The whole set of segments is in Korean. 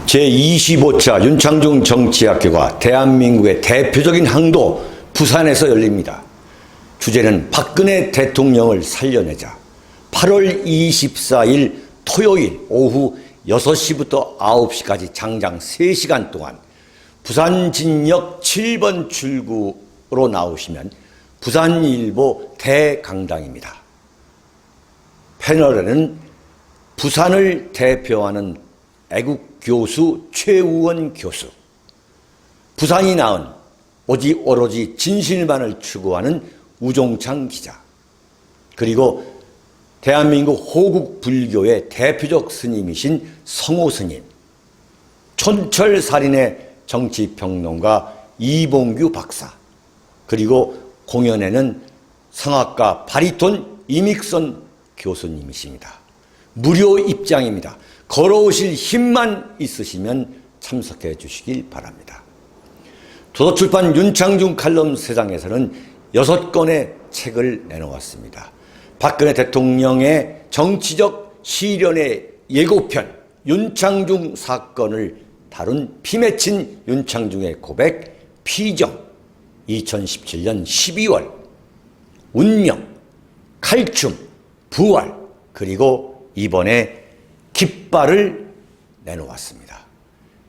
제25차 윤창중 정치학교가 대한민국의 대표적인 항도 부산에서 열립니다. 주제는 박근혜 대통령을 살려내자. 8월 24일 토요일 오후 6시부터 9시까지 장장 3시간 동안 부산진역 7번 출구로 나오시면 부산일보 대강당입니다. 패널에는 부산을 대표하는 애국교수 최우원 교수, 부산이 낳은 오로지 진실만을 추구하는 우종창 기자, 그리고 대한민국 호국 불교의 대표적 스님이신 성호 스님, 촌철살인의 정치평론가 이봉규 박사, 그리고 공연에는 성악가 바리톤 이믹선 교수님이십니다. 무료 입장입니다. 걸어오실 힘만 있으시면 참석해 주시길 바랍니다. 도서출판 윤창중 칼럼 세상에서는 6권의 책을 내놓았습니다. 박근혜 대통령의 정치적 시련의 예고편 윤창중 사건을 다룬 피 맺힌 윤창중의 고백 피정, 2017년 12월 운명, 칼춤, 부활, 그리고 이번에 깃발을 내놓았습니다.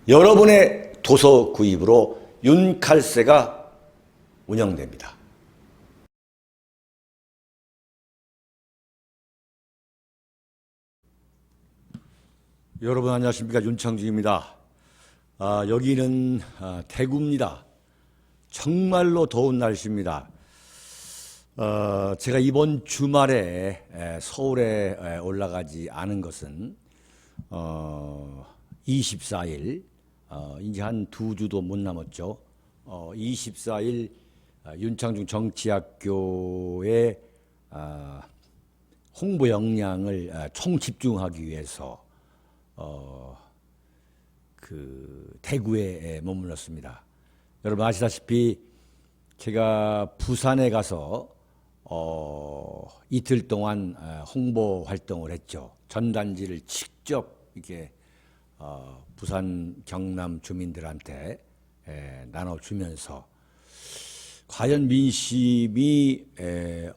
여러분의 도서 구입으로 윤칼세가 운영됩니다. 여러분 안녕하십니까, 윤창중입니다. 여기는 대구입니다. 정말로 더운 날씨입니다. 제가 이번 주말에 서울에 올라가지 않은 것은 24일, 이제 한 2주도 못 남았죠. 24일 윤창중 정치학교의 홍보 역량을 총집중하기 위해서 대구에 머물렀습니다. 여러분 아시다시피 제가 부산에 가서 이틀 동안 홍보 활동을 했죠. 전단지를 직접 이렇게 부산 경남 주민들한테 나눠주면서 과연 민심이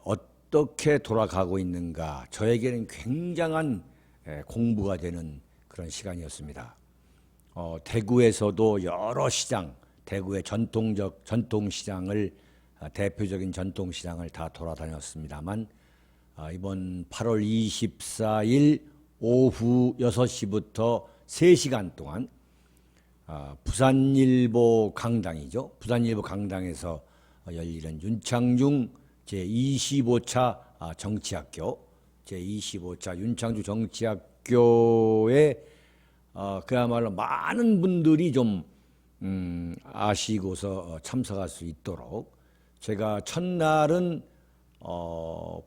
어떻게 돌아가고 있는가, 저에게는 굉장한 공부가 되는 그런 시간이었습니다. 대구에서도 여러 시장, 대구의 전통시장을, 대표적인 전통시장을 다 돌아다녔습니다만, 이번 8월 24일 오후 6시부터 3시간 동안 부산일보 강당이죠. 부산일보 강당에서 열리는 윤창중 제25차 정치학교, 제25차 윤창중 정치학교에 그야말로 많은 분들이 좀 아시고서 참석할 수 있도록 제가 첫날은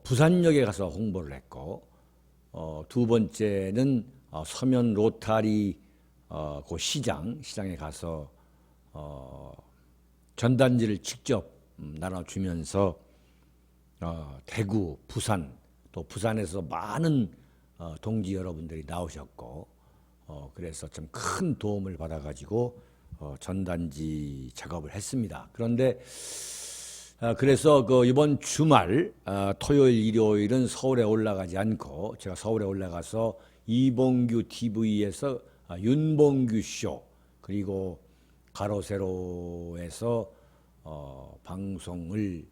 부산역에 가서 홍보를 했고, 두 번째는 서면 로타리 그 시장에 가서 전단지를 직접 나눠주면서 대구, 부산, 또 부산에서 많은 동지 여러분들이 나오셨고, 그래서 좀 큰 도움을 받아가지고 전단지 작업을 했습니다. 그런데 그래서 이번 주말 토요일, 일요일은 서울에 올라가지 않고 제가 서울에 올라가서 이봉규 TV에서 윤봉규 쇼, 그리고 가로세로에서 방송을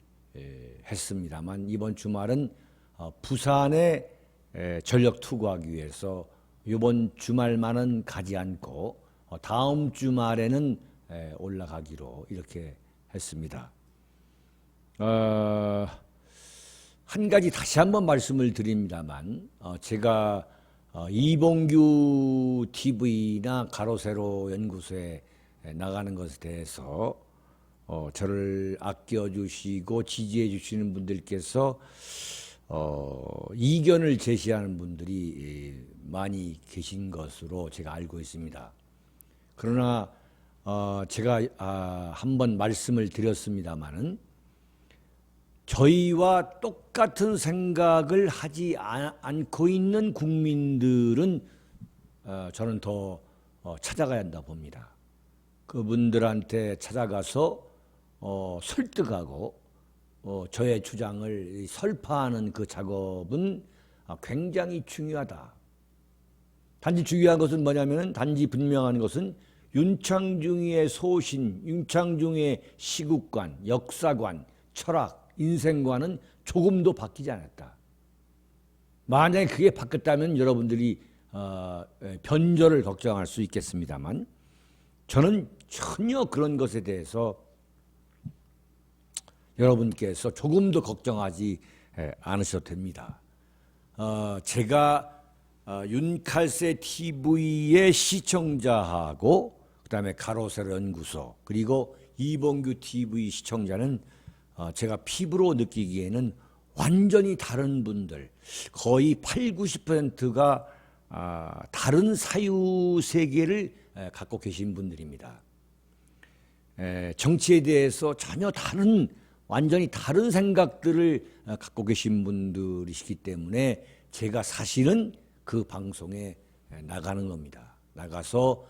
했습니다만, 이번 주말은 부산에 전력 투구하기 위해서 이번 주말만은 가지 않고 다음 주말에는 올라가기로 이렇게 했습니다. 한 가지 다시 한번 말씀을 드립니다만, 제가 이봉규 TV나 가로세로 연구소에 나가는 것에 대해서 저를 아껴주시고 지지해 주시는 분들께서 이견을 제시하는 분들이 많이 계신 것으로 제가 알고 있습니다. 그러나 제가 한번 말씀을 드렸습니다마는, 저희와 똑같은 생각을 하지 않고 있는 국민들은 저는 더 찾아가야 한다 봅니다. 그분들한테 찾아가서 설득하고 저의 주장을 설파하는 그 작업은 굉장히 중요하다. 단지 중요한 것은 뭐냐면, 단지 분명한 것은 윤창중의 소신, 윤창중의 시국관, 역사관, 철학, 인생관은 조금도 바뀌지 않았다. 만약에 그게 바뀌었다면 여러분들이 변절을 걱정할 수 있겠습니다만, 저는 전혀 그런 것에 대해서 여러분께서 조금도 걱정하지 않으셔도 됩니다. 제가 윤칼세 TV의 시청자하고 그다음에 가로세로 연구소 그리고 이봉규 TV 시청자는 제가 피부로 느끼기에는 완전히 다른 분들, 거의 80~90%가 다른 사유 세계를 갖고 계신 분들입니다. 정치에 대해서 전혀 다른, 완전히 다른 생각들을 갖고 계신 분들이시기 때문에 제가 사실은 그 방송에 나가는 겁니다. 나가서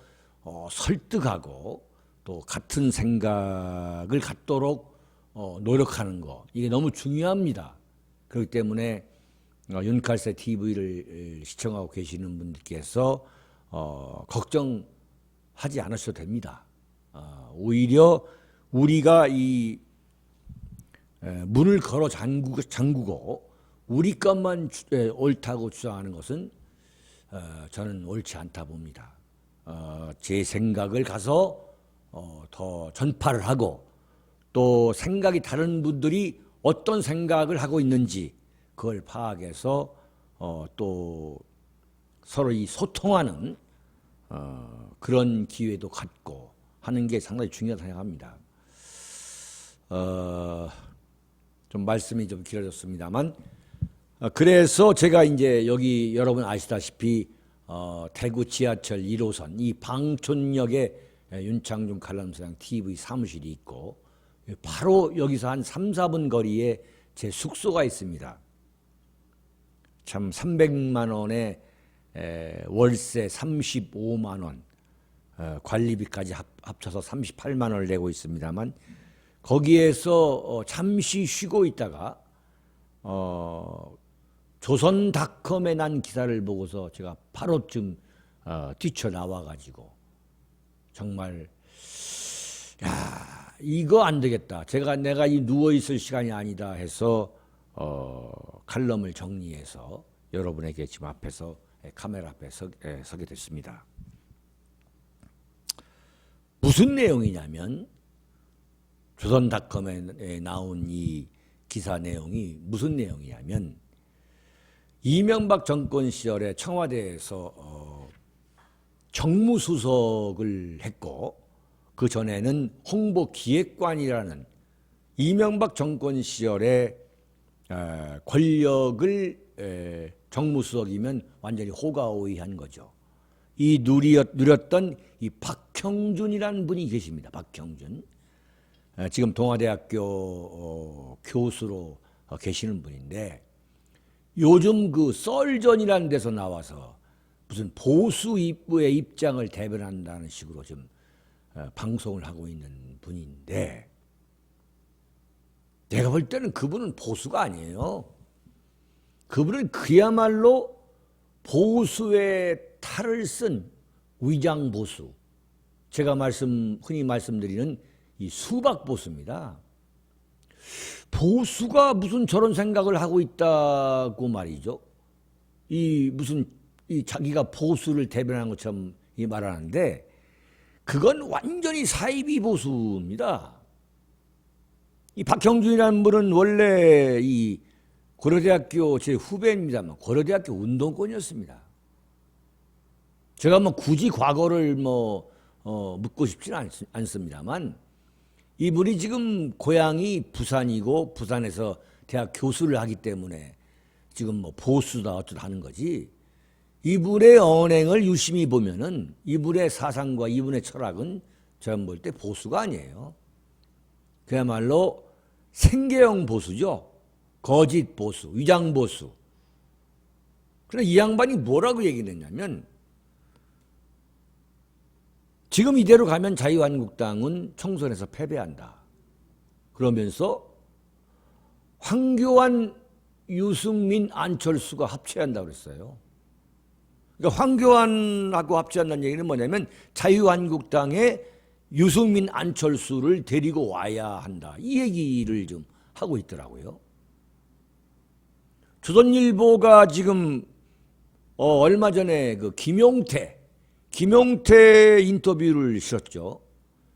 설득하고 또 같은 생각을 갖도록 노력하는 거, 이게 너무 중요합니다. 그렇기 때문에 윤칼세 TV를 시청하고 계시는 분들께서 걱정하지 않으셔도 됩니다. 오히려 우리가 이 문을 걸어 잠그고 우리 것만 옳다고 주장하는 것은 저는 옳지 않다 봅니다. 제 생각을 가서 더 전파를 하고, 또 생각이 다른 분들이 어떤 생각을 하고 있는지 그걸 파악해서 또 서로 이 소통하는 그런 기회도 갖고 하는 게 상당히 중요하다고 생각합니다. 좀 말씀이 좀 길어졌습니다만, 그래서 제가 이제 여기 여러분 아시다시피 대구 지하철 1호선 이 방촌역에 윤창중 관람사장 TV 사무실이 있고, 바로 여기서 한 3~4분 거리에 제 숙소가 있습니다. 참 300만 원에 월세 35만 원, 관리비까지 합쳐서 38만 원을 내고 있습니다만, 거기에서 잠시 쉬고 있다가 조선닷컴에 난 기사를 보고서 제가 바로쯤 뛰쳐나와가지고 정말 이거 안 되겠다. 내가 이 누워있을 시간이 아니다 해서 칼럼을 정리해서 여러분에게 지금 앞에서 카메라 앞에 서게 됐습니다. 무슨 내용이냐면, 조선닷컴에 나온 이 기사 내용이 무슨 내용이냐면, 이명박 정권 시절에 청와대에서 정무수석을 했고, 그 전에는 홍보기획관이라는 이명박 정권 시절에 권력을 정무수석이면 완전히 호가호위한 거죠. 이 누렸던 이 박형준이라는 분이 계십니다. 박형준. 지금 동아대학교 교수로 계시는 분인데, 요즘 그 썰전이라는 데서 나와서 무슨 보수 입부의 입장을 대변한다는 식으로 좀 방송을 하고 있는 분인데, 내가 볼 때는 그분은 보수가 아니에요. 그분은 그야말로 보수의 탈을 쓴 위장보수, 제가 흔히 말씀드리는 이 수박보수입니다. 보수가 무슨 저런 생각을 하고 있다고 말이죠. 자기가 보수를 대변하는 것처럼 말하는데, 그건 완전히 사이비 보수입니다. 이 박형준이라는 분은 원래 이 고려대학교 제 후배입니다만 고려대학교 운동권이었습니다. 제가 굳이 과거를 묻고 싶지는 않습니다만, 이분이 지금 고향이 부산이고 부산에서 대학 교수를 하기 때문에 지금 보수다 어쩌다 하는 거지, 이분의 언행을 유심히 보면은 이분의 사상과 이분의 철학은 제가 볼 때 보수가 아니에요. 그야말로 생계형 보수죠. 거짓 보수, 위장 보수. 그런데 이 양반이 뭐라고 얘기를 했냐면, 지금 이대로 가면 자유한국당은 총선에서 패배한다. 그러면서 황교안, 유승민, 안철수가 합체한다고 그랬어요. 그러니까 황교안하고 합체한다는 얘기는 뭐냐면 자유한국당에 유승민, 안철수를 데리고 와야 한다. 이 얘기를 좀 하고 있더라고요. 조선일보가 지금 얼마 전에 그 김용태 인터뷰를 실었죠.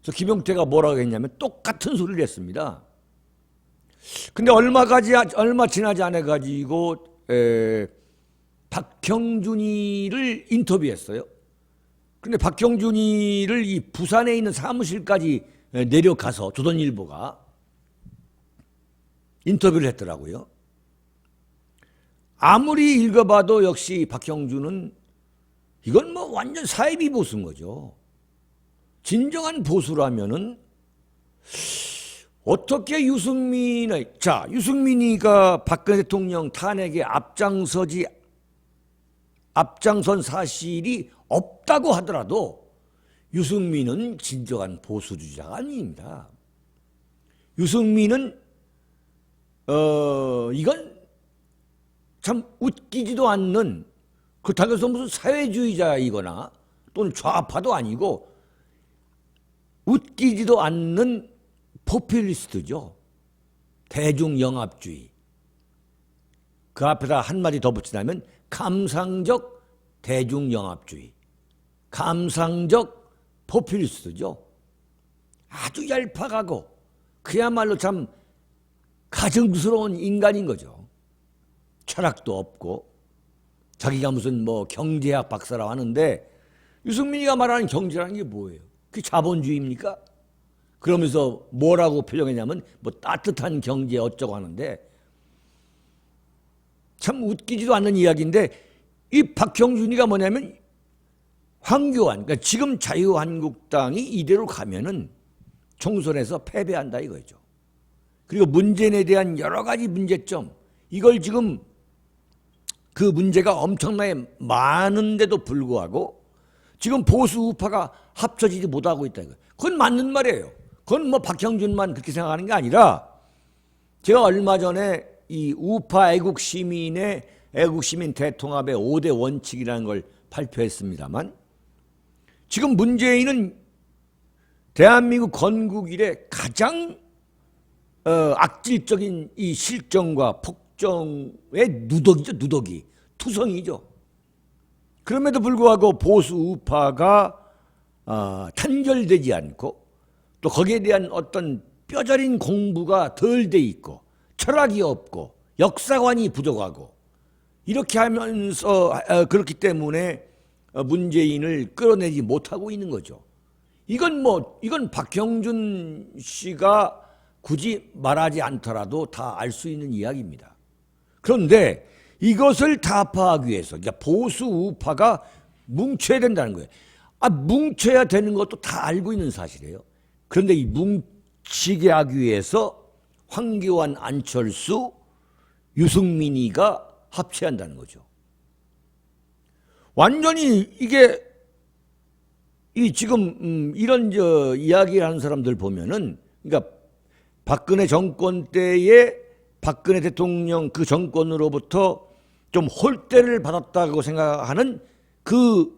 그래서 김용태가 뭐라고 했냐면 똑같은 소리를 했습니다. 근데 얼마 지나지 않아 가지고 박형준이를 인터뷰했어요. 근데 박형준이를 이 부산에 있는 사무실까지 내려가서 조선일보가 인터뷰를 했더라고요. 아무리 읽어봐도 역시 박형준은 이건 뭐 완전 사이비 보수인 거죠. 진정한 보수라면은 어떻게 유승민이가 박근혜 대통령 탄핵에 앞장선 사실이 없다고 하더라도 유승민은 진정한 보수주의자가 아닙니다. 유승민은 이건 참 웃기지도 않는, 그렇다고 해서 무슨 사회주의자이거나 또는 좌파도 아니고 웃기지도 않는 포퓰리스트죠. 대중영합주의. 그 앞에다 한마디 더 붙이자면 감상적 대중영합주의. 감상적 포퓰리스트죠. 아주 얄팍하고 그야말로 참 가증스러운 인간인 거죠. 철학도 없고 자기가 무슨 뭐 경제학 박사라고 하는데 유승민이가 말하는 경제라는 게 뭐예요? 그게 자본주의입니까? 그러면서 뭐라고 표현했냐면 뭐 따뜻한 경제 어쩌고 하는데 참 웃기지도 않는 이야기인데, 이 박형준이가 뭐냐면 황교안, 그러니까 지금 자유한국당이 이대로 가면은 총선에서 패배한다 이거죠. 그리고 문재인에 대한 여러 가지 문제점, 이걸 지금 그 문제가 엄청나게 많은데도 불구하고 지금 보수 우파가 합쳐지지 못하고 있다 이거예요. 그건 맞는 말이에요. 그건 뭐 박형준만 그렇게 생각하는 게 아니라, 제가 얼마 전에 이 우파 애국시민 대통합의 5대 원칙이라는 걸 발표했습니다만, 지금 문재인은 대한민국 건국 이래 가장 악질적인 이 실정과 폭정의 누더기죠. 누더기. 투성이죠. 그럼에도 불구하고 보수 우파가 단결되지 않고 또 거기에 대한 어떤 뼈저린 공부가 덜 돼 있고 철학이 없고 역사관이 부족하고 이렇게 하면서 그렇기 때문에 문재인을 끌어내지 못하고 있는 거죠. 이건 박형준 씨가 굳이 말하지 않더라도 다 알 수 있는 이야기입니다. 그런데 이것을 타파하기 위해서, 그러니까 보수 우파가 뭉쳐야 된다는 거예요. 뭉쳐야 되는 것도 다 알고 있는 사실이에요. 그런데 이 뭉치게 하기 위해서 황교안, 안철수, 유승민이가 합체한다는 거죠. 완전히 이게 지금 이런 이야기를 하는 사람들 보면은, 그러니까 박근혜 정권 때에 박근혜 대통령 그 정권으로부터 좀 홀대를 받았다고 생각하는 그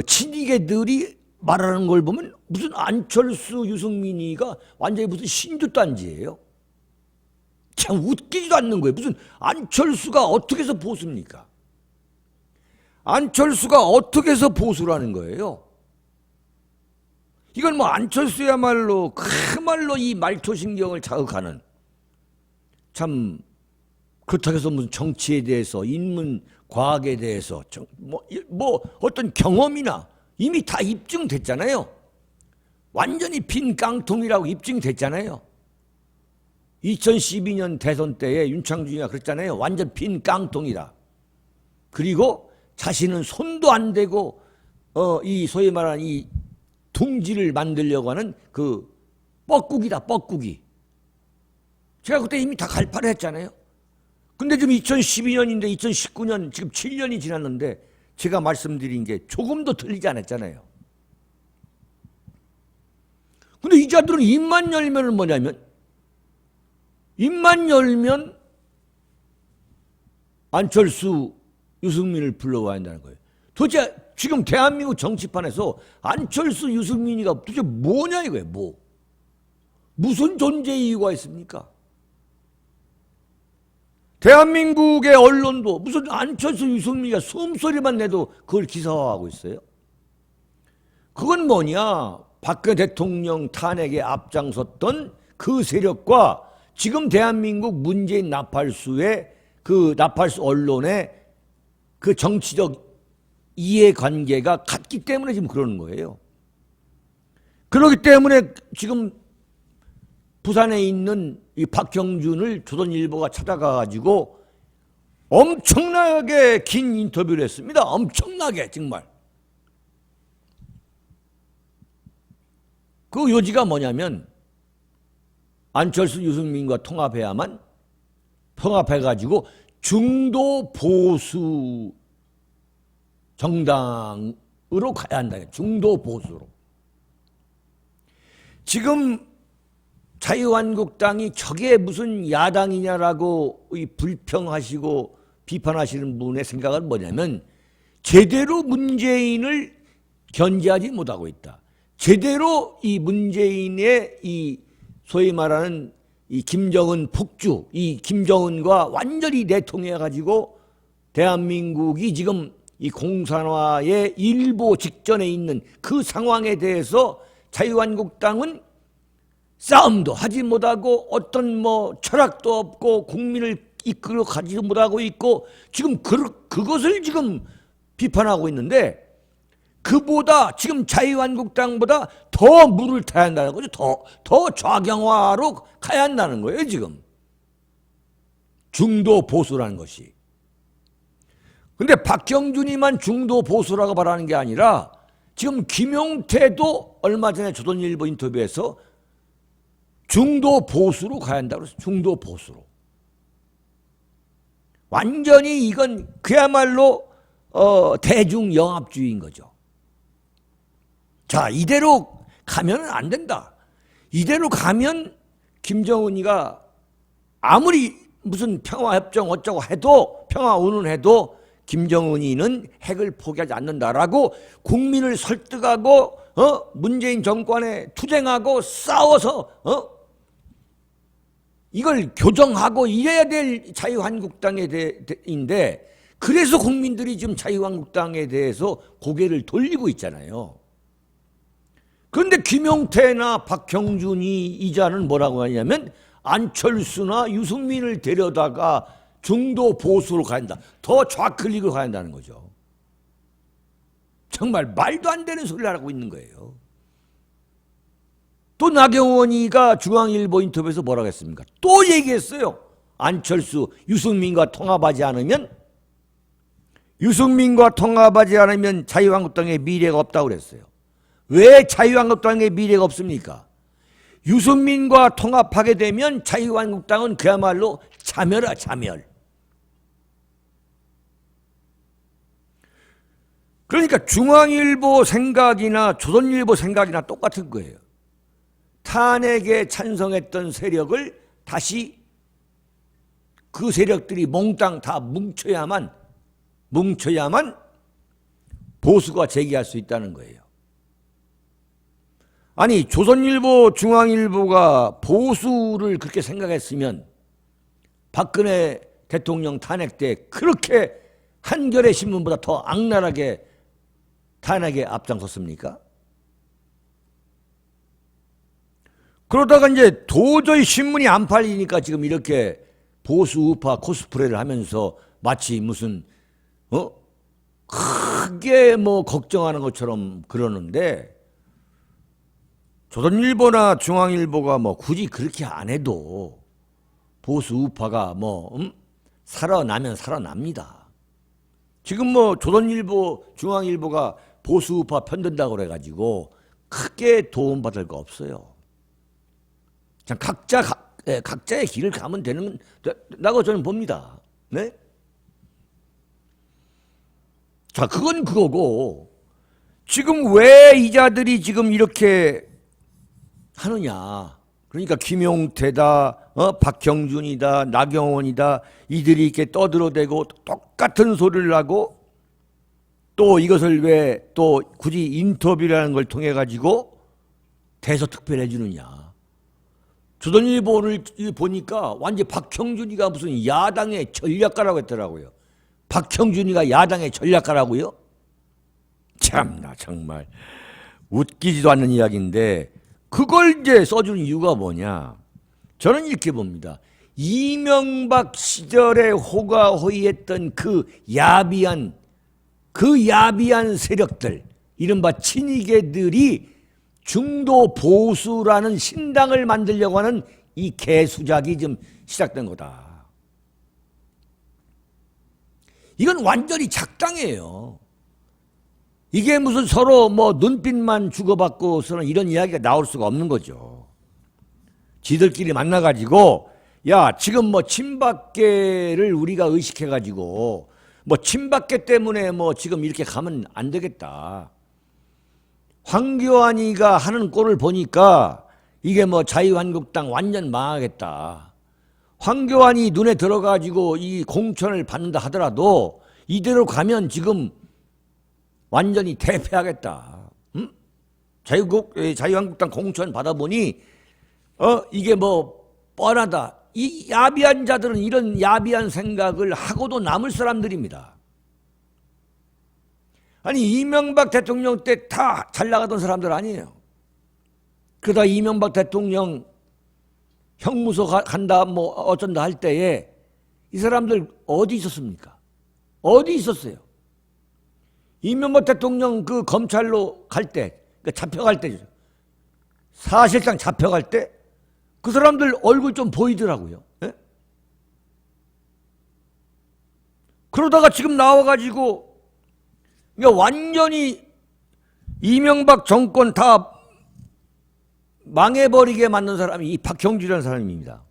친이계들이 말하는 걸 보면 무슨 안철수, 유승민이가 완전히 무슨 신주단지예요. 참 웃기지도 않는 거예요. 무슨 안철수가 어떻게 해서 보수입니까? 안철수가 어떻게 해서 보수라는 거예요? 이건 뭐 안철수야말로 그말로 이 말초신경을 자극하는, 참 그렇다고 해서 무슨 정치에 대해서, 인문 과학에 대해서 뭐 어떤 경험이나 이미 다 입증됐잖아요. 완전히 빈 깡통이라고 입증됐잖아요. 2012년 대선 때에 윤창중이가 그랬잖아요. 완전 빈 깡통이다. 그리고 자신은 손도 안 대고 이 소위 말하는 이 둥지를 만들려고 하는 그 뻐꾸기다, 뻐꾸기. 제가 그때 이미 다 갈파를 했잖아요. 근데 지금 2012년인데 2019년 지금 7년이 지났는데 제가 말씀드린 게 조금도 틀리지 않았잖아요. 근데 이 자들은 입만 열면 뭐냐면, 입만 열면 안철수, 유승민을 불러와야 한다는 거예요. 도대체 지금 대한민국 정치판에서 안철수, 유승민이가 도대체 뭐냐 이거예요. 뭐 무슨 존재 이유가 있습니까? 대한민국의 언론도 무슨 안철수, 유승민이가 숨소리만 내도 그걸 기사화하고 있어요. 그건 뭐냐? 박근혜 대통령 탄핵에 앞장섰던 그 세력과 지금 대한민국 문재인 나팔수의 그 나팔수 언론의 그 정치적 이해관계가 같기 때문에 지금 그러는 거예요. 그렇기 때문에 지금 부산에 있는 이 박형준을 조선일보가 찾아가가지고 엄청나게 긴 인터뷰를 했습니다. 엄청나게 정말. 그 요지가 뭐냐면 안철수, 유승민과 통합해가지고 중도 보수 정당으로 가야 한다. 중도 보수로. 지금 자유한국당이 저게 무슨 야당이냐라고 불평하시고 비판하시는 분의 생각은 뭐냐면 제대로 문재인을 견제하지 못하고 있다. 제대로 이 문재인의 이 소위 말하는 이 김정은 폭주, 이 김정은과 완전히 내통해가지고 대한민국이 지금 이 공산화의 일보 직전에 있는 그 상황에 대해서 자유한국당은 싸움도 하지 못하고 어떤 뭐 철학도 없고 국민을 이끌어 가지 못하고 있고 지금 그것을 지금 비판하고 있는데 그보다 지금 자유한국당보다 더 물을 타야 한다는 거죠. 더 좌경화로 가야 한다는 거예요, 지금. 중도 보수라는 것이. 근데 박형준이만 중도 보수라고 말하는 게 아니라 지금 김용태도 얼마 전에 조선일보 인터뷰에서 중도 보수로 가야 한다고 그랬어요. 중도 보수로. 완전히 이건 그야말로 대중 영합주의인 거죠. 자, 이대로 가면 안 된다. 이대로 가면 김정은이가 아무리 무슨 평화협정 어쩌고 해도 평화운운해도 김정은이는 핵을 포기하지 않는다라고 국민을 설득하고 문재인 정권에 투쟁하고 싸워서 이걸 교정하고 이래야 될 자유한국당인데 그래서 국민들이 지금 자유한국당에 대해서 고개를 돌리고 있잖아요. 그런데 김용태나 박형준이 이자는 뭐라고 하냐면 안철수나 유승민을 데려다가 중도 보수로 가야 한다. 더 좌클릭으로 가야 한다는 거죠. 정말 말도 안 되는 소리를 하고 있는 거예요. 또 나경원이가 중앙일보 인터뷰에서 뭐라고 했습니까? 또 얘기했어요. 안철수, 유승민과 통합하지 않으면 자유한국당의 미래가 없다고 그랬어요. 왜 자유한국당의 미래가 없습니까? 유승민과 통합하게 되면 자유한국당은 그야말로 자멸아, 자멸. 그러니까 중앙일보 생각이나 조선일보 생각이나 똑같은 거예요. 탄핵에 찬성했던 세력을 다시 그 세력들이 몽땅 다 뭉쳐야만 보수가 재기할 수 있다는 거예요. 아니 조선일보, 중앙일보가 보수를 그렇게 생각했으면 박근혜 대통령 탄핵 때 그렇게 한겨레 신문보다 더 악랄하게 탄핵에 앞장섰습니까? 그러다가 이제 도저히 신문이 안 팔리니까 지금 이렇게 보수 우파 코스프레를 하면서 마치 무슨 크게 뭐 걱정하는 것처럼 그러는데 조선일보나 중앙일보가 뭐 굳이 그렇게 안 해도 보수 우파가 뭐 살아나면 살아납니다. 지금 뭐 조선일보, 중앙일보가 보수 우파 편든다고 그래가지고 크게 도움받을 거 없어요. 그냥 각자의 길을 가면 된다고 저는 봅니다. 네? 자, 그건 그거고 지금 왜 이자들이 지금 이렇게 하느냐. 그러니까 김용태다, 박형준이다, 나경원이다, 이들이 이렇게 떠들어대고 똑같은 소리를 하고 또 이것을 왜 또 굳이 인터뷰라는 걸 통해 가지고 대서특별해 주느냐. 조선일보 오늘 보니까 완전 박형준이가 무슨 야당의 전략가라고 했더라고요. 박형준이가 야당의 전략가라고요? 참나 정말 웃기지도 않는 이야기인데 그걸 이제 써주는 이유가 뭐냐. 저는 이렇게 봅니다. 이명박 시절에 호가호위했던 그 야비한 세력들, 이른바 친이계들이 중도 보수라는 신당을 만들려고 하는 이 개수작이 좀 시작된 거다. 이건 완전히 작당이에요. 이게 무슨 서로 뭐 눈빛만 주고받고서는 이런 이야기가 나올 수가 없는 거죠. 지들끼리 만나가지고 야 지금 뭐 친박계를 우리가 의식해가지고 뭐 친박계 때문에 뭐 지금 이렇게 가면 안 되겠다. 황교안이가 하는 꼴을 보니까 이게 뭐 자유한국당 완전 망하겠다. 황교안이 눈에 들어가지고 이 공천을 받는다 하더라도 이대로 가면 지금 완전히 대패하겠다. 응? 자유한국당 공천 받아보니 이게 뭐 뻔하다. 이 야비한 자들은 이런 야비한 생각을 하고도 남을 사람들입니다. 아니 이명박 대통령 때 다 잘 나가던 사람들 아니에요. 그러다 이명박 대통령 형무소 간다 뭐 어쩐다 할 때에 이 사람들 어디 있었습니까? 어디 있었어요? 이명박 대통령 그 검찰로 갈 때, 그러니까 잡혀갈 때죠. 사실상 잡혀갈 때 그 사람들 얼굴 좀 보이더라고요. 예? 그러다가 지금 나와가지고 그러니까 완전히 이명박 정권 다 망해버리게 만든 사람이 이 박형준이라는 사람입니다.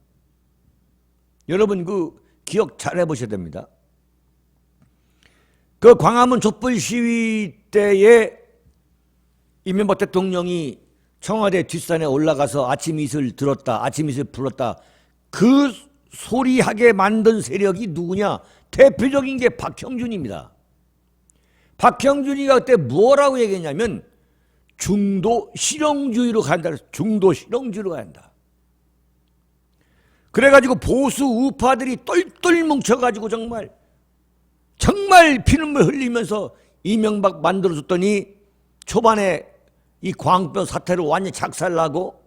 여러분 그 기억 잘 해보셔야 됩니다. 그 광화문 촛불 시위 때에 이명박 대통령이 청와대 뒷산에 올라가서 아침 이슬 들었다, 아침 이슬 불렀다. 그 소리하게 만든 세력이 누구냐? 대표적인 게 박형준입니다. 박형준이가 그때 뭐라고 얘기했냐면 중도 실용주의로 간다. 중도 실용주의로 간다. 그래가지고 보수 우파들이 똘똘 뭉쳐가지고 정말 피눈물 흘리면서 이명박 만들어줬더니 초반에 이 광변 사태로 완전히 작살나고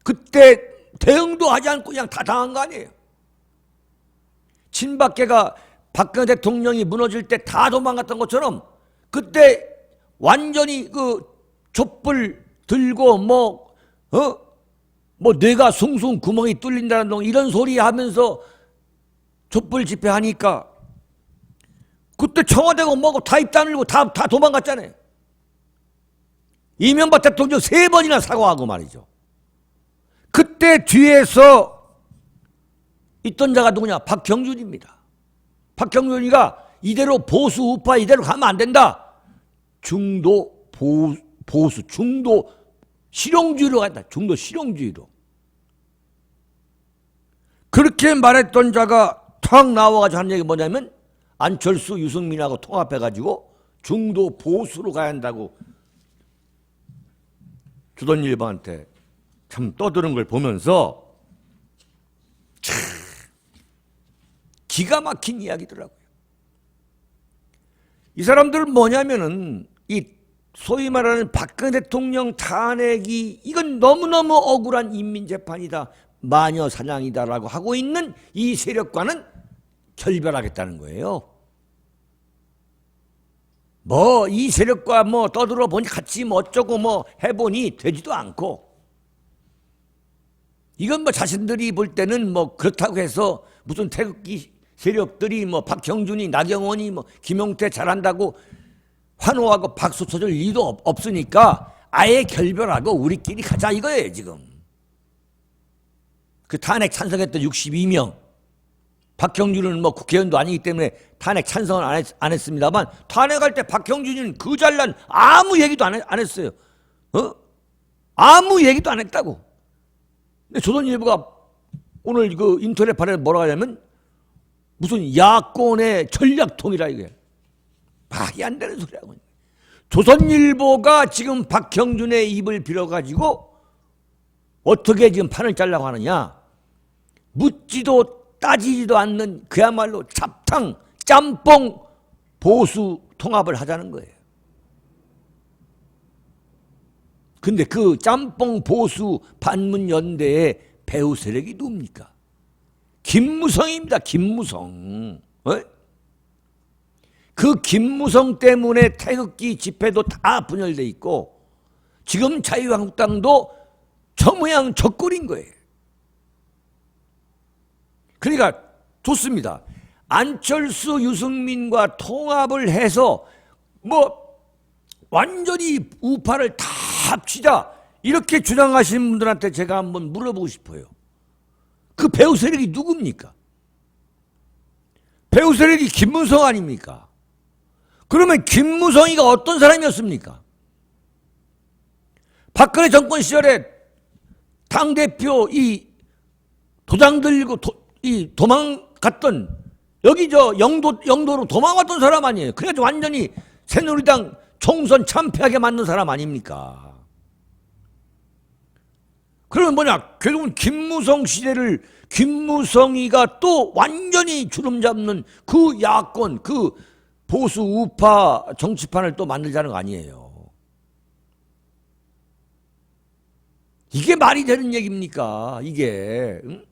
그때 대응도 하지 않고 그냥 다 당한 거 아니에요. 친박계가 박근혜 대통령이 무너질 때 다 도망갔던 것처럼 그때 완전히 그 촛불 들고 뭐 뇌가 숭숭 구멍이 뚫린다는 동 이런 소리 하면서 촛불 집회하니까 그때 청와대고 뭐고 다 입 다물고 다 도망갔잖아요. 이명박 대통령 3번이나 사과하고 말이죠. 그때 뒤에서 있던 자가 누구냐? 박형준입니다. 박형준이가 이대로 보수 우파 이대로 가면 안 된다. 중도 보수 중도 실용주의로 간다. 중도 실용주의로. 그렇게 말했던 자가 탁 나와가지고 한 얘기 뭐냐면 안철수 유승민하고 통합해가지고 중도 보수로 가야 한다고 조선일보한테 참 떠드는 걸 보면서 참 기가 막힌 이야기더라고요. 이 사람들은 뭐냐면은 이 소위 말하는 박근혜 대통령 탄핵이 이건 너무너무 억울한 인민재판이다. 마녀 사냥이다라고 하고 있는 이 세력과는 결별하겠다는 거예요. 뭐 이 세력과 뭐 떠들어 보니 같이 뭐 어쩌고 뭐 해보니 되지도 않고 이건 뭐 자신들이 볼 때는 뭐 그렇다고 해서 무슨 태극기 세력들이 뭐 박형준이 나경원이 뭐 김용태 잘한다고 환호하고 박수 쳐줄 일도 없으니까 아예 결별하고 우리끼리 가자 이거예요 지금. 그 탄핵 찬성했던 62명 박형준은 뭐 국회의원도 아니기 때문에 탄핵 찬성은 안 했습니다만 탄핵할 때 박형준이는 그 잘난 아무 얘기도 안 했어요. 아무 얘기도 안 했다고. 근데 조선일보가 오늘 그 인터넷판에 뭐라고 하냐면 무슨 야권의 전략통이라 이게. 말이 안 되는 소리하고. 조선일보가 지금 박형준의 입을 빌어가지고 어떻게 지금 판을 짜려고 하느냐. 묻지도 따지지도 않는 그야말로 잡탕, 짬뽕 보수 통합을 하자는 거예요. 근데 그 짬뽕 보수 반문연대의 배후 세력이 누굽니까? 김무성입니다. 김무성. 그 김무성 때문에 태극기 집회도 다 분열돼 있고 지금 자유한국당도 저 모양 저 꼴인 거예요. 그러니까 좋습니다. 안철수, 유승민과 통합을 해서 뭐 완전히 우파를 다 합치자 이렇게 주장하시는 분들한테 제가 한번 물어보고 싶어요. 그 배후 세력이 누굽니까? 배후 세력이 김무성 아닙니까? 그러면 김무성이가 어떤 사람이었습니까? 박근혜 정권 시절에 당대표 이 도장 들고 도망갔던 여기 저 영도로 도망갔던 사람 아니에요. 그래가지고 완전히 새누리당 총선 참패하게 만든 사람 아닙니까? 그러면 뭐냐? 결국은 김무성 시대를 김무성이가 또 완전히 주름 잡는 그 야권, 그 보수 우파 정치판을 또 만들자는 거 아니에요. 이게 말이 되는 얘기입니까? 이게. 응?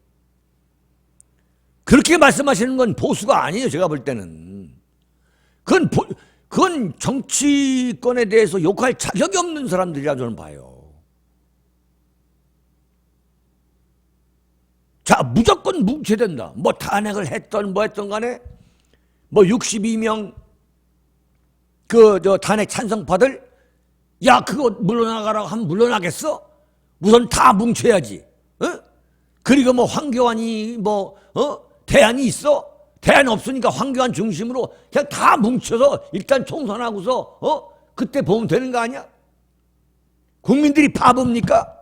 그렇게 말씀하시는 건 보수가 아니에요. 제가 볼 때는. 그건 정치권에 대해서 욕할 자격이 없는 사람들이라 저는 봐요. 자, 무조건 뭉쳐야 된다. 뭐 탄핵을 했던 뭐 했던 간에 뭐 62명 탄핵 찬성파들 야 그거 물러나가라고 하면 물러나겠어? 우선 다 뭉쳐야지. 그리고 뭐 황교안이 대안이 있어? 대안 없으니까 황교안 중심으로 그냥 다 뭉쳐서 일단 총선하고서 그때 보면 되는 거 아니야? 국민들이 바보입니까?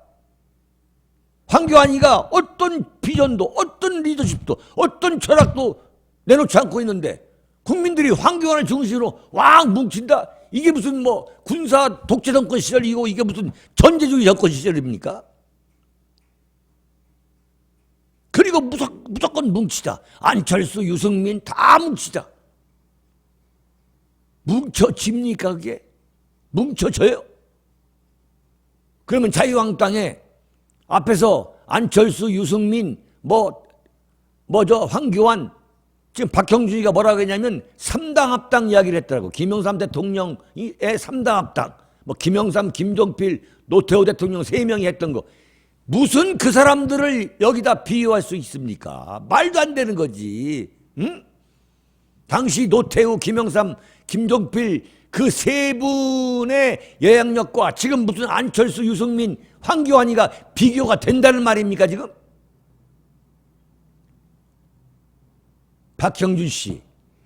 황교안이가 어떤 비전도 어떤 리더십도 어떤 철학도 내놓지 않고 있는데 국민들이 황교안을 중심으로 왕 뭉친다? 이게 무슨 뭐 군사 독재 정권 시절이고 이게 무슨 전제주의 정권 시절입니까? 그리고 무조건 뭉치자. 안철수, 유승민 다 뭉치자. 뭉쳐집니까 그게? 뭉쳐져요? 그러면 자유한국당에 앞에서 안철수, 유승민, 황교안, 지금 박형준이가 뭐라고 했냐면 3당 합당 이야기를 했더라고. 김영삼 대통령의 3당 합당. 뭐 김영삼, 김종필, 노태우 대통령 3명이 했던 거. 무슨 그 사람들을 여기다 비유할 수 있습니까? 말도 안 되는 거지. 응? 당시 노태우, 김영삼, 김종필 그 세 분의 영향력과 지금 무슨 안철수, 유승민, 황교안이가 비교가 된다는 말입니까 지금? 박형준 씨,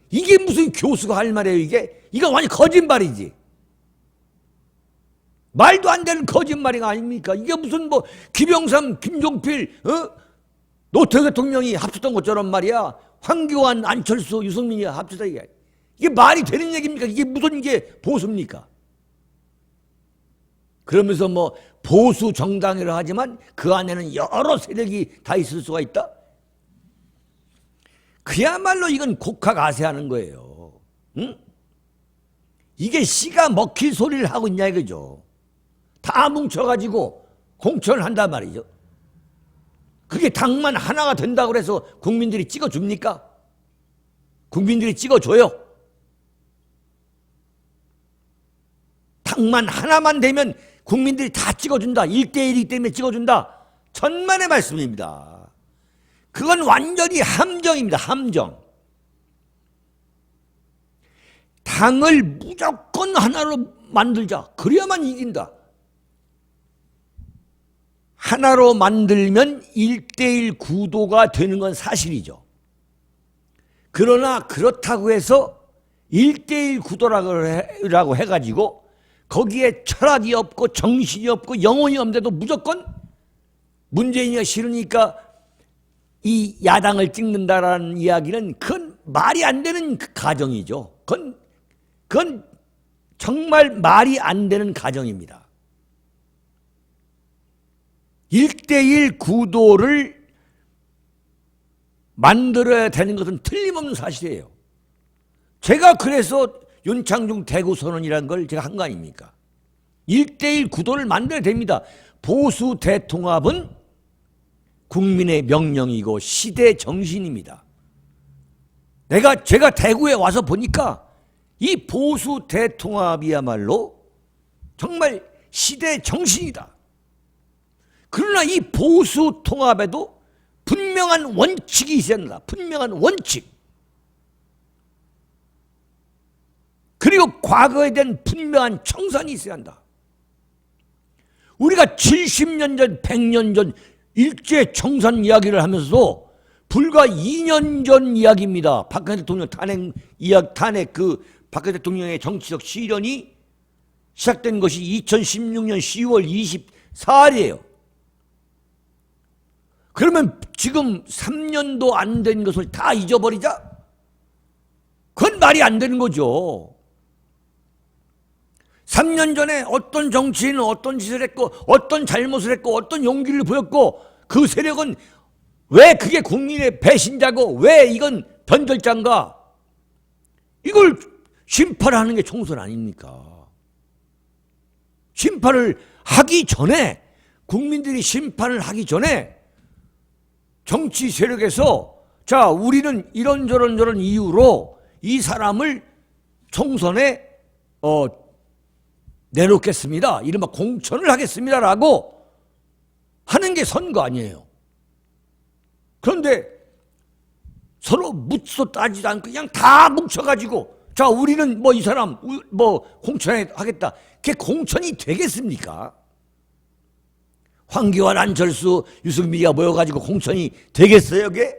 이게 무슨 교수가 할 말이에요 이게? 이거 완전 거짓말이지. 말도 안 되는 거짓말이 아닙니까? 이게 무슨 뭐 김영삼, 김종필, 노태우 대통령이 합쳤던 것처럼 말이야. 황교안, 안철수, 유승민이 합쳤다 이게. 이게 말이 되는 얘기입니까? 이게 무슨 이게 보수입니까? 그러면서 뭐 보수 정당이라 하지만 그 안에는 여러 세력이 다 있을 수가 있다? 그야말로 이건 곡학아세하는 거예요. 응? 이게 씨가 먹힐 소리를 하고 있냐 이거죠. 다 뭉쳐가지고 공천을 한단 말이죠. 그게 당만 하나가 된다고 해서 국민들이 찍어줍니까? 국민들이 찍어줘요. 당만 하나만 되면 국민들이 다 찍어준다. 1대1이기 때문에 찍어준다. 천만의 말씀입니다. 그건 완전히 함정입니다. 함정. 당을 무조건 하나로 만들자. 그래야만 이긴다. 하나로 만들면 1대1 구도가 되는 건 사실이죠. 그러나 그렇다고 해서 1대1 구도라고 해가지고 거기에 철학이 없고 정신이 없고 영혼이 없는데도 무조건 문재인이가 싫으니까 이 야당을 찍는다라는 이야기는 그건 말이 안 되는 가정이죠. 그건 정말 말이 안 되는 가정입니다. 1대1 구도를 만들어야 되는 것은 틀림없는 사실이에요. 제가 그래서 윤창중 대구 선언이라는 걸 제가 한 거 아닙니까? 1대1 구도를 만들어야 됩니다. 보수 대통합은 국민의 명령이고 시대 정신입니다. 제가 대구에 와서 보니까 이 보수 대통합이야말로 정말 시대 정신이다. 그러나 이 보수 통합에도 분명한 원칙이 있어야 한다. 분명한 원칙. 그리고 과거에 대한 분명한 청산이 있어야 한다. 우리가 70년 전, 100년 전 일제 청산 이야기를 하면서도 불과 2년 전 이야기입니다. 박근혜 대통령 탄핵 박근혜 대통령의 정치적 시련이 시작된 것이 2016년 10월 24일이에요. 그러면 지금 3년도 안 된 것을 다 잊어버리자? 그건 말이 안 되는 거죠. 3년 전에 어떤 정치인은 어떤 짓을 했고 어떤 잘못을 했고 어떤 용기를 보였고 그 세력은 왜 그게 국민의 배신자고 왜 이건 변절자인가? 이걸 심판하는 게 총선 아닙니까? 심판을 하기 전에 국민들이 심판을 하기 전에 정치 세력에서 자 우리는 이런저런 이유로 이 사람을 총선에 내놓겠습니다. 이른바 공천을 하겠습니다라고 하는 게 선거 아니에요. 그런데 서로 묻지도 따지도 않고 그냥 다 뭉쳐가지고 자 우리는 이 사람 공천하겠다. 그게 공천이 되겠습니까? 황교안, 안철수, 유승민이가 모여가지고 공천이 되겠어요, 그게?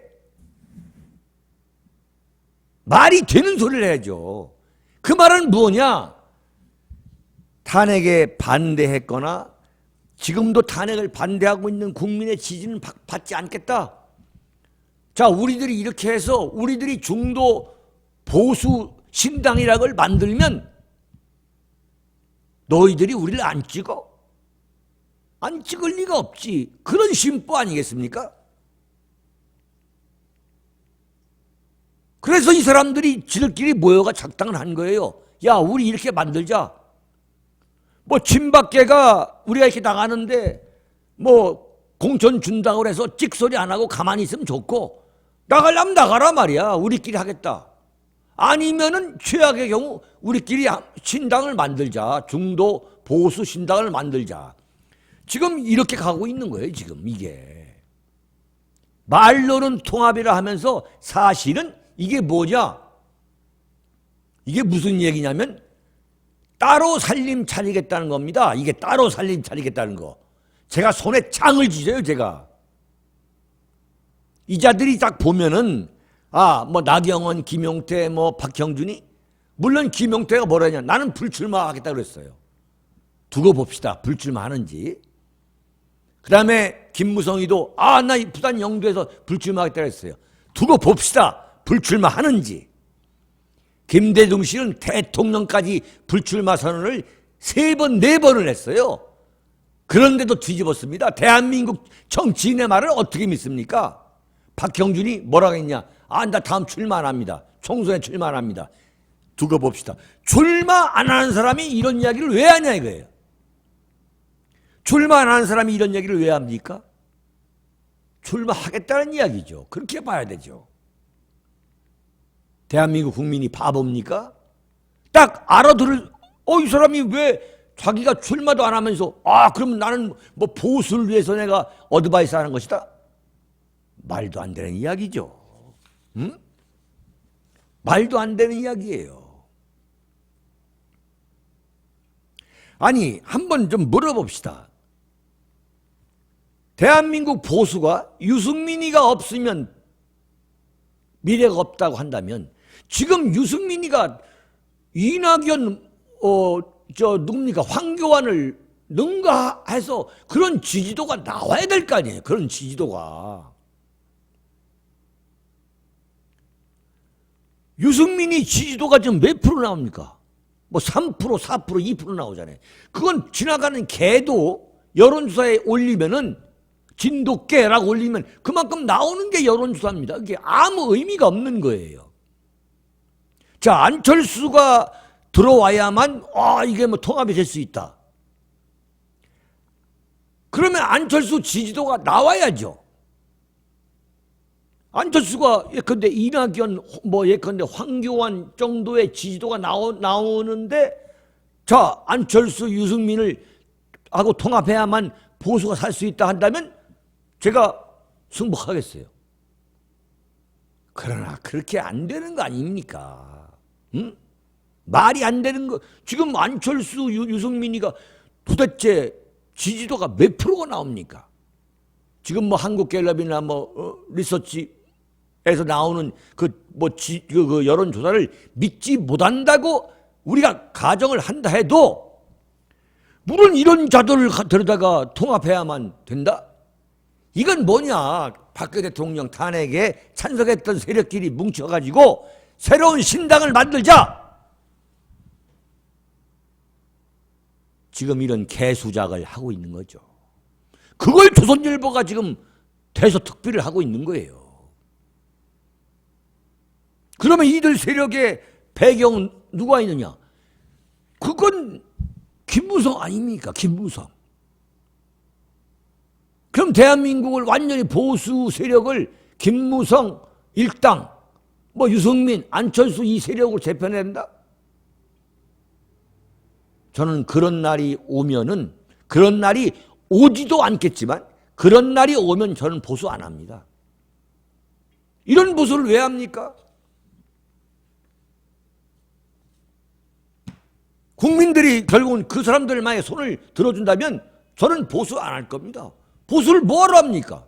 말이 되는 소리를 해야죠. 그 말은 뭐냐? 탄핵에 반대했거나 지금도 탄핵을 반대하고 있는 국민의 지지는 받지 않겠다. 자, 우리들이 이렇게 해서 우리들이 중도 보수 신당이라는 걸 만들면 너희들이 우리를 안 찍어? 안 찍을 리가 없지. 그런 심보 아니겠습니까? 그래서 이 사람들이 지들끼리 모여가 작당을 한 거예요. 야, 우리 이렇게 만들자. 친박계가 우리가 이렇게 나가는데 공천 준다고 해서 찍소리 안 하고 가만히 있으면 좋고 나가려면 나가라 말이야. 우리끼리 하겠다. 아니면은 최악의 경우 우리끼리 신당을 만들자. 중도 보수 신당을 만들자. 지금 이렇게 가고 있는 거예요. 지금 이게. 말로는 통합이라 하면서 사실은 이게 뭐냐? 이게 무슨 얘기냐면 따로 살림 차리겠다는 겁니다. 이게 따로 살림 차리겠다는 거. 제가 손에 창을 쥐어요, 제가. 이 자들이 딱 보면은 나경원, 김용태, 박형준이 물론 김용태가 뭐라냐? 나는 불출마하겠다 그랬어요. 두고 봅시다. 불출마하는지. 그다음에 김무성이도 나 부산 영도에서 불출마하겠다 그랬어요. 두고 봅시다. 불출마하는지. 김대중 씨는 대통령까지 불출마 선언을 3번, 4번을 했어요. 그런데도 뒤집었습니다. 대한민국 정치인의 말을 어떻게 믿습니까? 박형준이 뭐라고 했냐? 나 다음 출마 안 합니다. 총선에 출마 안 합니다. 두고 봅시다. 출마 안 하는 사람이 이런 이야기를 왜 하냐 이거예요. 출마 안 하는 사람이 이런 얘기를 왜 합니까? 출마하겠다는 이야기죠. 그렇게 봐야 되죠. 대한민국 국민이 바보입니까? 딱 알아들을 이 사람이 왜 자기가 출마도 안 하면서 그럼 나는 보수를 위해서 내가 어드바이스 하는 것이다? 말도 안 되는 이야기죠. 응? 말도 안 되는 이야기예요. 아니 한번 좀 물어봅시다. 대한민국 보수가 유승민이가 없으면 미래가 없다고 한다면 지금 유승민이가 이낙연 누굽니까? 황교안을 능가해서 그런 지지도가 나와야 될 거 아니에요. 그런 지지도가. 유승민이 지지도가 지금 몇 프로 나옵니까? 뭐 3%, 4%, 2% 나오잖아요. 그건 지나가는 개도 여론조사에 올리면은 진돗개라고 올리면 그만큼 나오는 게 여론조사입니다. 그게 아무 의미가 없는 거예요. 자, 안철수가 들어와야만 이게 뭐 통합이 될 수 있다. 그러면 안철수 지지도가 나와야죠. 안철수가 예컨대 이낙연 뭐 예컨대 황교안 정도의 지지도가 나오는데 자, 안철수 유승민을 하고 통합해야만 보수가 살 수 있다 한다면 제가 승복하겠어요. 그러나 그렇게 안 되는 거 아닙니까? 응? 말이 안 되는 거. 지금 안철수 유승민이가 도대체 지지도가 몇 프로가 나옵니까? 지금 뭐 한국갤럽이나 뭐 리서치에서 나오는 그 여론조사를 믿지 못한다고 우리가 가정을 한다 해도 물론 이런 자들을 데려다가 통합해야만 된다? 이건 뭐냐? 박근혜 대통령 탄핵에 찬성했던 세력끼리 뭉쳐가지고 새로운 신당을 만들자! 지금 이런 개수작을 하고 있는 거죠. 그걸 조선일보가 지금 대서특필을 하고 있는 거예요. 그러면 이들 세력의 배경은 누가 있느냐? 그건 김무성 아닙니까? 김무성. 그럼 대한민국을 완전히 보수 세력을 김무성, 일당, 뭐 유승민, 안철수 이 세력으로 재편해야 된다? 저는 그런 날이 오면은, 그런 날이 오지도 않겠지만 그런 날이 오면 저는 보수 안 합니다. 이런 보수를 왜 합니까? 국민들이 결국은 그 사람들 만에 손을 들어준다면 저는 보수 안 할 겁니다. 보수를 뭐하러 합니까?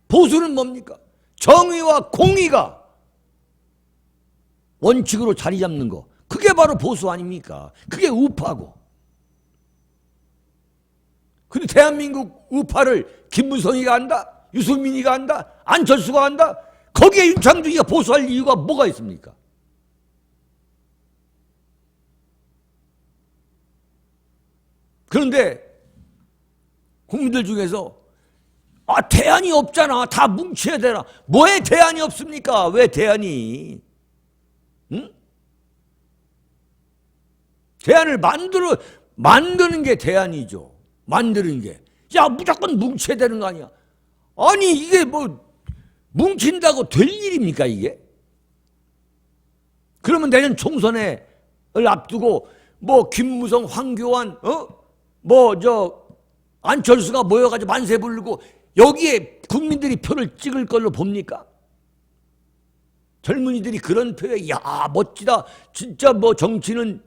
보수는 뭡니까? 정의와 공의가 원칙으로 자리 잡는 거. 그게 바로 보수 아닙니까? 그게 우파고. 근데 대한민국 우파를 김무성이가 한다? 유승민이가 한다? 안철수가 한다? 거기에 윤창중이가 보수할 이유가 뭐가 있습니까? 그런데 국민들 중에서 대안이 없잖아. 다 뭉쳐야 되나. 뭐에 대안이 없습니까? 왜 대안이? 응? 대안을 만드는 게 대안이죠. 만드는 게. 야, 무조건 뭉쳐야 되는 거 아니야. 아니, 이게 뭐, 뭉친다고 될 일입니까, 이게? 그러면 내년 총선을 앞두고, 뭐, 김무성, 황교안, 안철수가 모여가지고 만세 부르고, 여기에 국민들이 표를 찍을 걸로 봅니까? 젊은이들이 그런 표에, 야, 멋지다. 진짜 뭐, 정치는,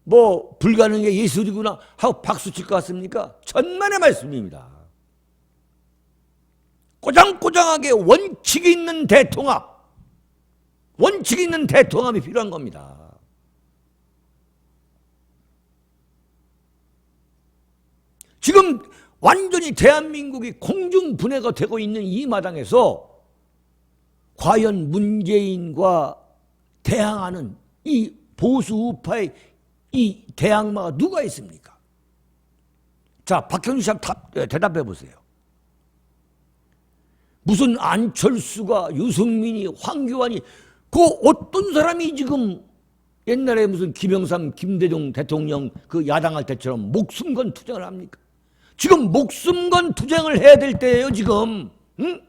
뭐 불가능의 예술이구나 하고 박수 칠 것 같습니까? 천만의 말씀입니다. 꼬장꼬장하게 원칙이 있는 대통합, 원칙이 있는 대통합이 필요한 겁니다. 지금 완전히 대한민국이 공중분해가 되고 있는 이 마당에서 과연 문재인과 대항하는 이 보수 우파의 이 대항마가 누가 있습니까? 자, 박형준 씨 한번 대답해 보세요. 무슨 안철수가, 유승민이, 황교안이, 그 어떤 사람이 지금 옛날에 무슨 김영삼, 김대중 대통령 그 야당할 때처럼 목숨 건 투쟁을 합니까? 지금 목숨 건 투쟁을 해야 될 때예요, 지금. 응?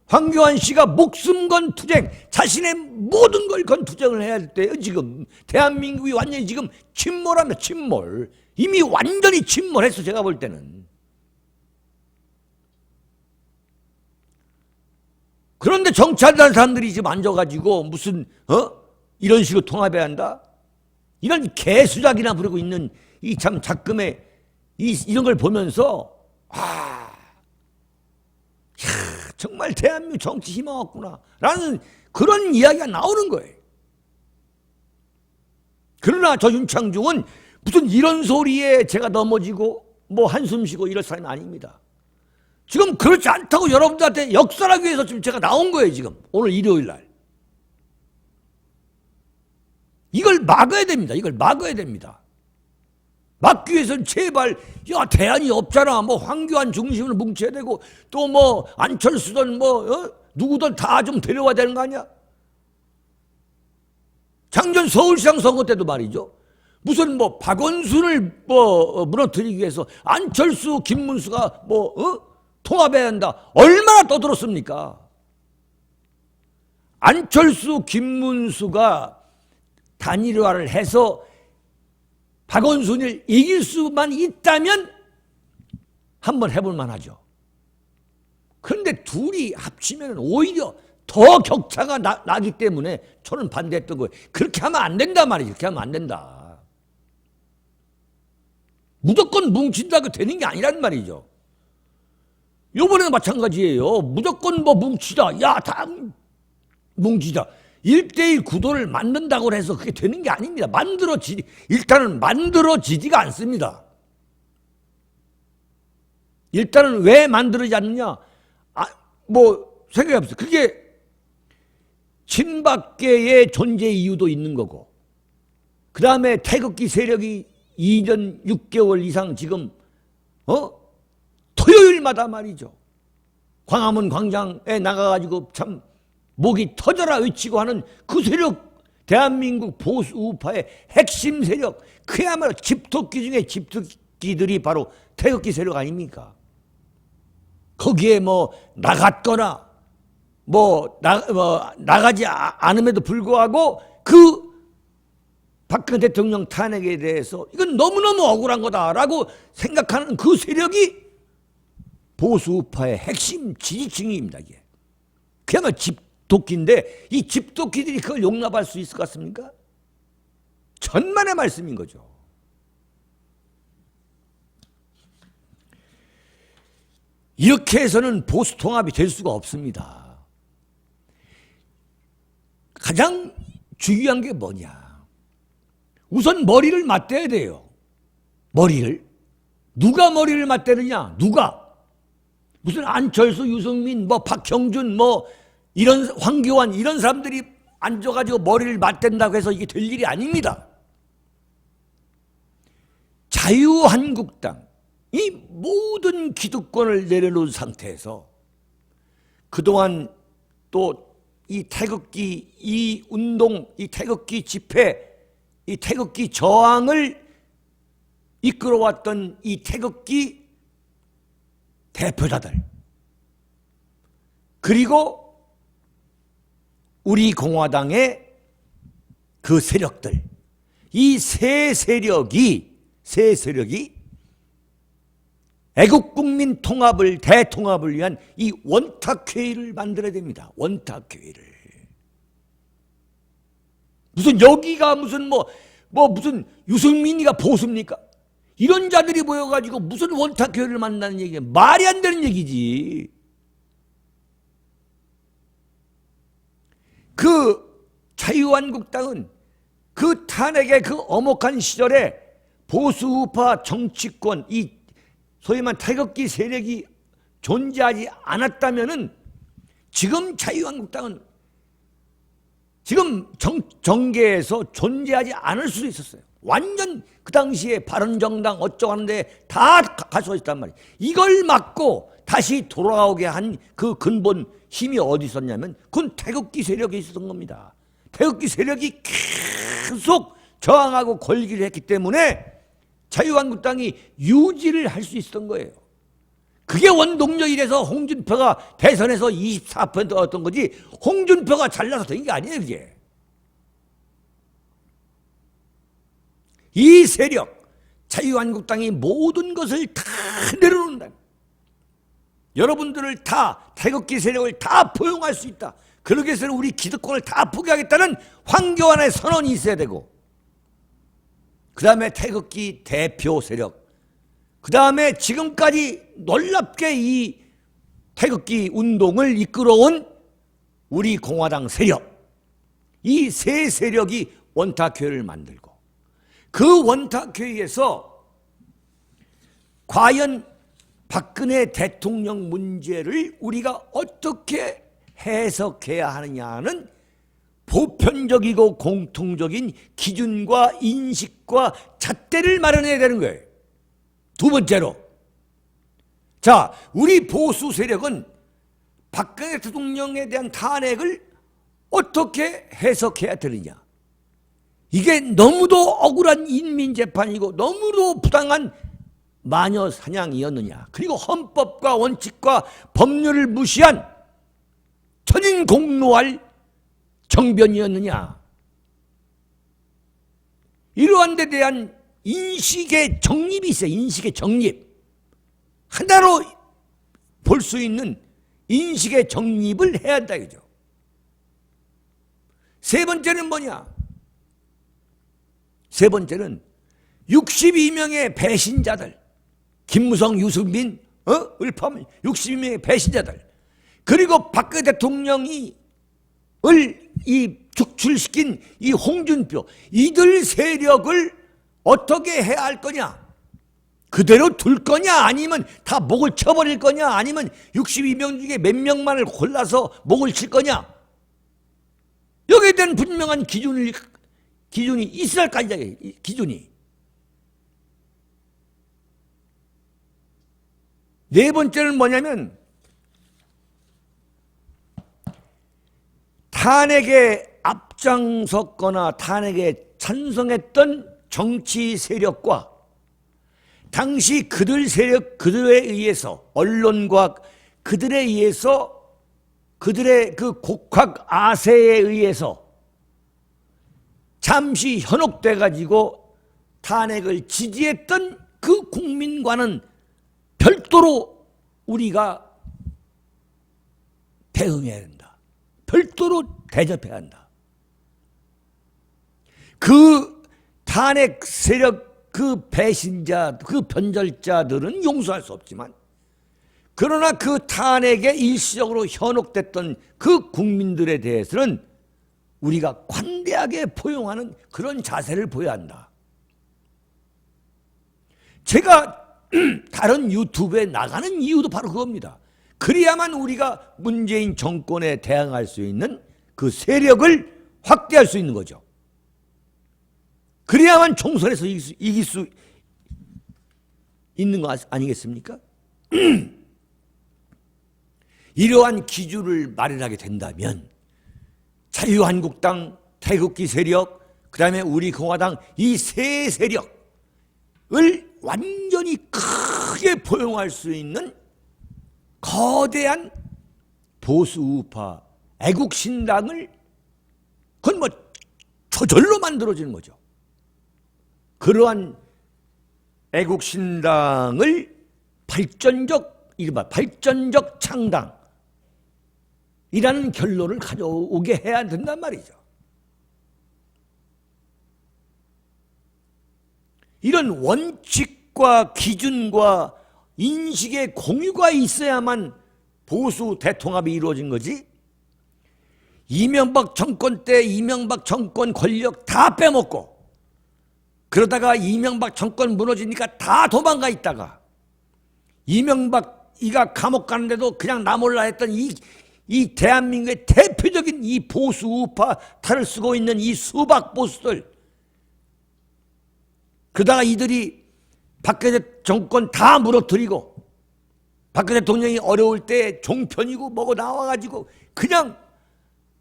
황교안 씨가 목숨 건 투쟁, 자신의 모든 걸 건 투쟁을 해야 될 때예요, 지금. 대한민국이 완전히 지금 침몰합니다, 침몰. 이미 완전히 침몰했어, 제가 볼 때는. 그런데 정치한다는 사람들이 지금 앉아가지고 무슨, 이런 식으로 통합해야 한다? 이런 개수작이나 부르고 있는 이 참 작금의 이런 걸 보면서, 정말 대한민국 정치 희망 없구나 라는 그런 이야기가 나오는 거예요. 그러나 저 윤창중은 무슨 이런 소리에 제가 넘어지고 뭐 한숨 쉬고 이럴 사람이 아닙니다. 지금 그렇지 않다고 여러분들한테 역설하기 위해서 지금 제가 나온 거예요. 지금 오늘 일요일 날. 이걸 막아야 됩니다. 이걸 막아야 됩니다. 막기 위해서는 제발 대안이 없잖아. 뭐 황교안 중심으로 뭉쳐야 되고 또 뭐 안철수든 뭐 누구든 다 좀 데려와야 되는 거 아니야? 작년 서울시장 선거 때도 말이죠. 무슨 뭐 박원순을 뭐 무너뜨리기 위해서 안철수, 김문수가 뭐 통합해야 한다. 얼마나 떠들었습니까? 안철수, 김문수가 단일화를 해서 박원순을 이길 수만 있다면 한번 해볼 만하죠. 그런데 둘이 합치면 오히려 더 격차가 나기 때문에 저는 반대했던 거예요. 그렇게 하면 안 된다 말이죠. 그렇게 하면 안 된다. 무조건 뭉친다고 되는 게 아니란 말이죠. 요번에도 마찬가지예요. 무조건 뭐 뭉치자. 야, 다 뭉치자. 1대1 구도를 만든다고 해서 그게 되는 게 아닙니다. 일단은 만들어지지가 않습니다. 일단은 왜 만들어지지 않느냐? 뭐 생각해보세요. 그게 친박계의 존재 이유도 있는 거고, 그 다음에 태극기 세력이 2년 6개월 이상 지금 토요일마다 말이죠. 광화문 광장에 나가가지고 참 목이 터져라 외치고 하는 그 세력, 대한민국 보수 우파의 핵심 세력, 그야말로 집토끼 중에 집토끼들이 바로 태극기 세력 아닙니까? 거기에 뭐 나갔거나 나가지 않음에도 불구하고 그 박근혜 대통령 탄핵에 대해서 이건 너무너무 억울한 거다라고 생각하는 그 세력이 보수 우파의 핵심 지지층입니다. 이게 그야말로 집토끼인데 이 집토끼들이 그걸 용납할 수 있을 것 같습니까? 천만의 말씀인 거죠. 이렇게 해서는 보수 통합이 될 수가 없습니다. 가장 중요한 게 뭐냐? 우선 머리를 맞대야 돼요. 머리를. 누가 머리를 맞대느냐? 누가? 무슨 안철수, 유승민, 뭐 박형준, 뭐 이런 황교안 이런 사람들이 앉아가지고 머리를 맞댄다고 해서 이게 될 일이 아닙니다. 자유한국당 이 모든 기득권을 내려놓은 상태에서 그동안 또 이 태극기 이 운동, 이 태극기 집회, 이 태극기 저항을 이끌어왔던 이 태극기 대표자들, 그리고 우리 공화당의 그 세력들, 이 세 세력이 애국국민 통합을, 대통합을 위한 이 원탁회의를 만들어야 됩니다. 원탁회의를. 무슨 여기가 무슨 무슨 유승민이가 보수입니까? 이런 자들이 모여가지고 무슨 원탁회의를 만든다는 얘기야. 말이 안 되는 얘기지. 그 자유한국당은 그 탄핵의 그 엄혹한 시절에 보수우파 정치권, 이 소위 말한 태극기 세력이 존재하지 않았다면은 지금 자유한국당은 지금 정계에서 존재하지 않을 수도 있었어요. 완전 그 당시에 바른정당 어쩌고 하는데 다 가서 있단 말이에요. 이걸 막고 다시 돌아오게 한 그 근본 힘이 어디 있었냐면 그건 태극기 세력에 있었던 겁니다. 태극기 세력이 계속 저항하고 걸기를 했기 때문에 자유한국당이 유지를 할 수 있었던 거예요. 그게 원동력이라서 홍준표가 대선에서 24% 얻었던 거지 홍준표가 잘나서 된 게 아니에요. 그게. 이 세력, 자유한국당이 모든 것을 다 내려놓는다. 여러분들을 다, 태극기 세력을 다 포용할 수 있다. 그러기 위해서는 우리 기득권을 다 포기하겠다는 황교안의 선언이 있어야 되고, 그 다음에 태극기 대표 세력, 그 다음에 지금까지 놀랍게 이 태극기 운동을 이끌어온 우리 공화당 세력, 이 세 세력이 원탁회의를 만들고 그 원탁회의에서 과연 박근혜 대통령 문제를 우리가 어떻게 해석해야 하느냐는 보편적이고 공통적인 기준과 인식과 잣대를 마련해야 되는 거예요. 두 번째로, 자, 우리 보수 세력은 박근혜 대통령에 대한 탄핵을 어떻게 해석해야 되느냐. 이게 너무도 억울한 인민재판이고 너무도 부당한 마녀 사냥이었느냐. 그리고 헌법과 원칙과 법률을 무시한 천인공노할 정변이었느냐. 이러한 데 대한 인식의 정립이 있어요. 인식의 정립. 하나로 볼 수 있는 인식의 정립을 해야 한다 이거죠. 세 번째는 뭐냐? 세 번째는 62명의 배신자들, 김무성, 유승민, 을파문 62명의 배신자들, 그리고 박근혜 대통령이 축출시킨 이 홍준표, 이들 세력을 어떻게 해야 할 거냐? 그대로 둘 거냐? 아니면 다 목을 쳐버릴 거냐? 아니면 62명 중에 몇 명만을 골라서 목을 칠 거냐? 여기에 대한 분명한 기준이 있어야 할 거 아니냐, 기준이. 네 번째는 뭐냐면 탄핵에 앞장섰거나 탄핵에 찬성했던 정치 세력과 당시 그들 세력, 그들에 의해서, 언론과 그들에 의해서, 그들의 그 곡학 아세에 의해서 잠시 현혹돼 가지고 탄핵을 지지했던 그 국민과는 별도로 우리가 대응해야 된다. 별도로 대접해야 한다. 그 탄핵 세력, 그 배신자, 그 변절자들은 용서할 수 없지만, 그러나 그 탄핵에 일시적으로 현혹됐던 그 국민들에 대해서는 우리가 관대하게 포용하는 그런 자세를 보여야 한다. 제가 다른 유튜브에 나가는 이유도 바로 그겁니다. 그래야만 우리가 문재인 정권에 대항할 수 있는 그 세력을 확대할 수 있는 거죠. 그래야만 총선에서 이길 수 있는 거 아니겠습니까? 이러한 기준을 마련하게 된다면 자유한국당, 태극기 세력, 그 다음에 우리 공화당 이 세 세력을 완전히 크게 포용할 수 있는 거대한 보수 우파 애국신당을 그건 뭐 저절로 만들어지는 거죠. 그러한 애국신당을 이른바 발전적 창당이라는 결론을 가져오게 해야 된단 말이죠. 이런 원칙과 기준과 인식의 공유가 있어야만 보수 대통합이 이루어진 거지. 이명박 정권 때 이명박 정권 권력 다 빼먹고 그러다가 이명박 정권 무너지니까 다 도망가 있다가 이명박이가 감옥 가는데도 그냥 나 몰라 했던 이 대한민국의 대표적인 이 보수 우파 탈을 쓰고 있는 이 수박 보수들, 그러다가 이들이 박근혜 정권 다 무너뜨리고 박근혜 대통령이 어려울 때 종편이고 뭐고 나와가지고 그냥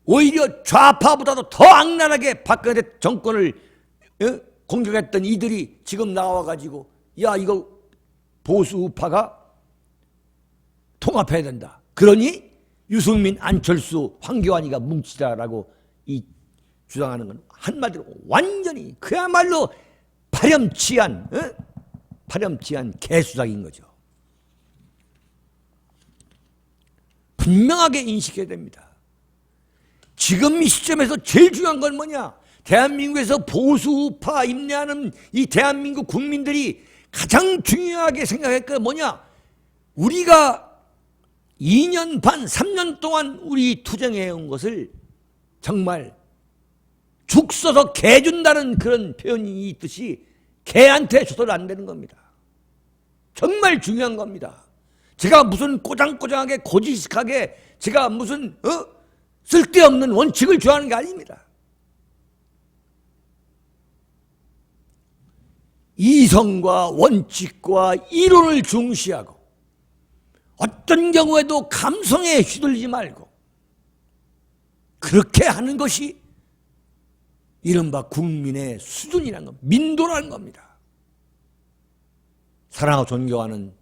오히려 좌파보다도 더 악랄하게 박근혜 정권을 공격했던 이들이 지금 나와가지고 야 이거 보수 우파가 통합해야 된다. 그러니 유승민, 안철수, 황교안이가 뭉치자라고 주장하는 건 한마디로 완전히 그야말로 파렴치한 개수작인 거죠. 분명하게 인식해야 됩니다. 지금 이 시점에서 제일 중요한 건 뭐냐? 대한민국에서 보수 우파 임내하는 이 대한민국 국민들이 가장 중요하게 생각할 게 뭐냐? 우리가 2년 반, 3년 동안 우리 투쟁해온 것을 정말 죽 써서 개 준다는 그런 표현이 있듯이 개한테 줘서는 안 되는 겁니다. 정말 중요한 겁니다. 제가 무슨 꼬장꼬장하게 고지식하게 제가 무슨 쓸데없는 원칙을 좋아하는 게 아닙니다. 이성과 원칙과 이론을 중시하고 어떤 경우에도 감성에 휘둘리지 말고 그렇게 하는 것이 이른바 국민의 수준이라는 겁니다. 민도라는 겁니다. 사랑하고 존경하는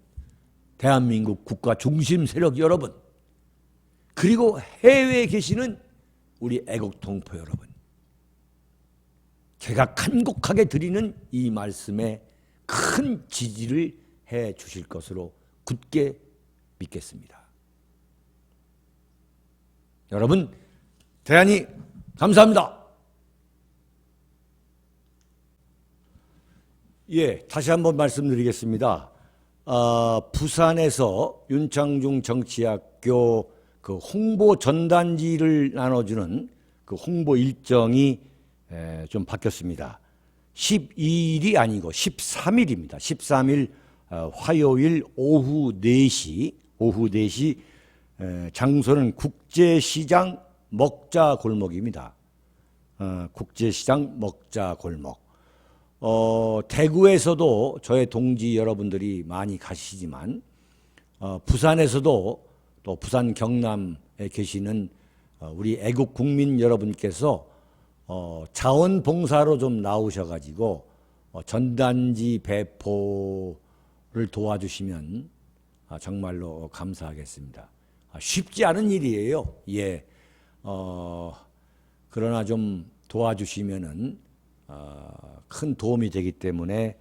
대한민국 국가 중심 세력 여러분, 그리고 해외에 계시는 우리 애국 동포 여러분, 제가 간곡하게 드리는 이 말씀에 큰 지지를 해 주실 것으로 굳게 믿겠습니다. 여러분, 대단히 감사합니다. 예, 다시 한번 말씀드리겠습니다. 부산에서 윤창중 정치학교 그 홍보 전단지를 나눠주는 그 홍보 일정이 좀 바뀌었습니다. 12일이 아니고 13일입니다. 13일 화요일 오후 4시 장소는 국제시장 먹자골목입니다. 국제시장 먹자골목. 대구에서도 저의 동지 여러분들이 많이 가시지만 부산에서도 또 부산 경남에 계시는 우리 애국 국민 여러분께서 자원봉사로 좀 나오셔가지고 전단지 배포를 도와주시면 정말로 감사하겠습니다. 쉽지 않은 일이에요. 예. 그러나 좀 도와주시면은 큰 도움이 되기 때문에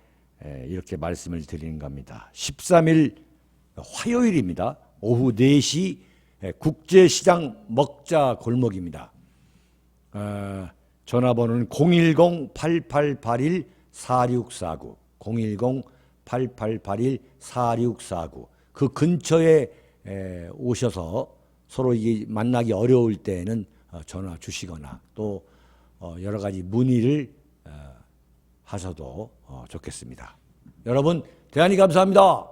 이렇게 말씀을 드리는 겁니다. 13일 화요일입니다. 오후 4시 국제시장 먹자 골목입니다. 전화번호는 010-8881-4649 010-8881-4649 그 근처에 오셔서 서로 이게 만나기 어려울 때에는 전화 주시거나 또 여러 가지 문의를 하셔도 좋겠습니다. 여러분, 대단히 감사합니다.